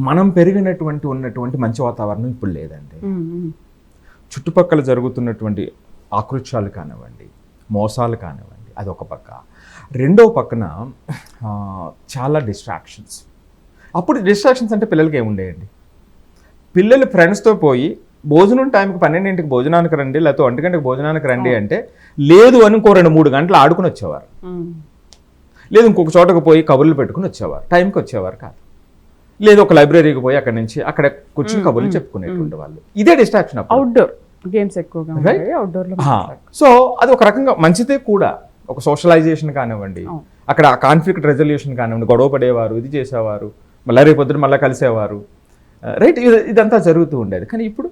మనం ఉన్నటువంటి మంచి వాతావరణం ఇప్పుడు లేదండి. చుట్టుపక్కల జరుగుతున్నటువంటి ఆకృత్యాలు కానివ్వండి, మోసాలు కానివ్వండి, అది ఒక పక్క. రెండో పక్కన చాలా డిస్ట్రాక్షన్స్. అప్పుడు డిస్ట్రాక్షన్స్ అంటే పిల్లలకి ఏముండేయండి? పిల్లలు ఫ్రెండ్స్తో పోయి భోజనం టైంకి 12ంటికి భోజనానికి రండి, లేకపోతే 1 గంటకి భోజనానికి రండి అంటే లేదు అని ఇంకో 2-3 గంటలు ఆడుకుని వచ్చేవారు. లేదు ఇంకొక చోటకు పోయి కబుర్లు పెట్టుకుని వచ్చేవారు, టైంకి వచ్చేవారు కాదు. లేదు ఒక లైబ్రరీకి పోయి అక్కడ కూర్చుని కబుర్లు చెప్పుకునేటువంటి వాళ్ళు. ఇదే డిస్ట్రాక్షన్. అవుట్డోర్ గేమ్స్ ఎక్కువగా అవుట్డోర్. సో అది ఒక రకంగా మంచిదే కూడా, ఒక సోషలైజేషన్ కానివ్వండి, అక్కడ కాన్ఫ్లిక్ట్ రెజల్యూషన్ కానివ్వండి, గొడవ పడేవారు, ఇది చేసేవారు, మళ్ళీ రేపు పొద్దున మళ్ళీ కలిసేవారు, రైట్, ఇదంతా జరుగుతూ ఉండేది. కానీ ఇప్పుడు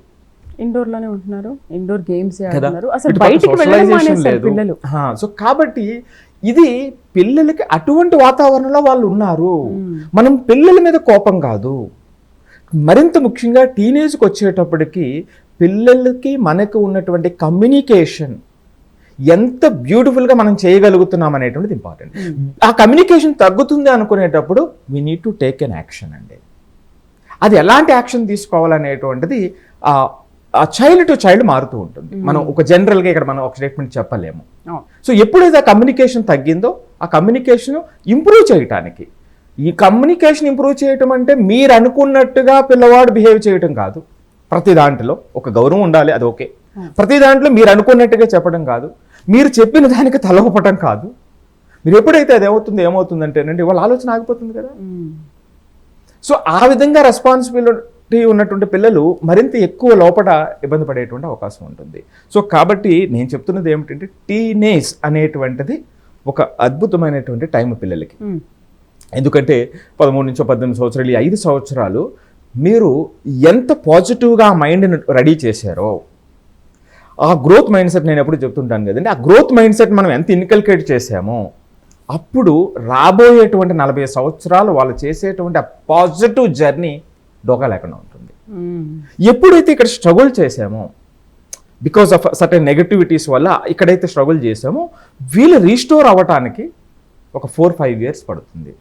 ఇండోర్ లోనే ఉంటున్నారు, ఇండోర్ గేమ్స్ ఆడుతున్నారు, అసలు బయటికి వెళ్ళడం మానేశారు పిల్లలు. సో కాబట్టి ఇది పిల్లలకి అటువంటి వాతావరణంలో వాళ్ళు ఉన్నారు. మనం పిల్లల మీద కోపం కాదు, మరింత ముఖ్యంగా టీనేజ్కి వచ్చేటప్పటికి పిల్లలకి మనకు ఉన్నటువంటి కమ్యూనికేషన్ ఎంత బ్యూటిఫుల్గా మనం చేయగలుగుతున్నాం అనేటువంటిది ఇంపార్టెంట్. ఆ కమ్యూనికేషన్ తగ్గుతుంది అనుకునేటప్పుడు we need to take an action అండి. అది ఎలాంటి యాక్షన్ తీసుకోవాలనేటువంటిది ఆ చైల్డ్ టు చైల్డ్ మారుతూ ఉంటుంది. మనం ఒక జనరల్గా ఇక్కడ మనం ఒక స్టేట్మెంట్ చెప్పలేము. సో ఎప్పుడైతే ఆ కమ్యూనికేషన్ తగ్గిందో ఆ కమ్యూనికేషన్ ఇంప్రూవ్ చేయటానికి, ఈ కమ్యూనికేషన్ ఇంప్రూవ్ చేయటం అంటే మీరు అనుకున్నట్టుగా పిల్లవాడు బిహేవ్ చేయటం కాదు. ప్రతి దాంట్లో ఒక గౌరవం ఉండాలి, అది ఓకే. ప్రతి దాంట్లో మీరు అనుకున్నట్టుగా చెప్పడం కాదు, మీరు చెప్పిన దానికి తలవపటం కాదు. మీరు ఎప్పుడైతే అది ఏమవుతుందంటేనండి వాళ్ళ ఆలోచన ఆగిపోతుంది కదా. సో ఆ విధంగా రెస్పాన్సిబిలిటీ ఉన్నటువంటి పిల్లలు మరింత ఎక్కువ లోపల ఇబ్బంది పడేటువంటి అవకాశం ఉంటుంది. సో కాబట్టి నేను చెప్తున్నది ఏమిటంటే టీనేజ్ అనేటువంటిది ఒక అద్భుతమైనటువంటి టైం పిల్లలకి. ఎందుకంటే 13 నుంచి 18 సంవత్సరాలు, 5 సంవత్సరాలు మీరు ఎంత పాజిటివ్గా ఆ మైండ్ని రెడీ చేశారో, ఆ గ్రోత్ మైండ్ సెట్ నేను ఎప్పుడు చెప్తుంటాను కదండి, ఆ గ్రోత్ మైండ్ సెట్ మనం ఎంత ఇన్కల్కేట్ చేసామో అప్పుడు రాబోయేటువంటి 40 సంవత్సరాలు వాళ్ళు చేసేటువంటి ఆ పాజిటివ్ జర్నీ డోకా లేకుండా ఉంటుంది. ఎప్పుడైతే ఇక్కడ స్ట్రగుల్ చేసామో బికాస్ ఆఫ్ సర్టెన్ నెగటివిటీస్ వల్ల ఇక్కడైతే స్ట్రగుల్ చేసామో వీళ్ళు రీస్టోర్ అవ్వటానికి ఒక 4-5 years పడుతుంది.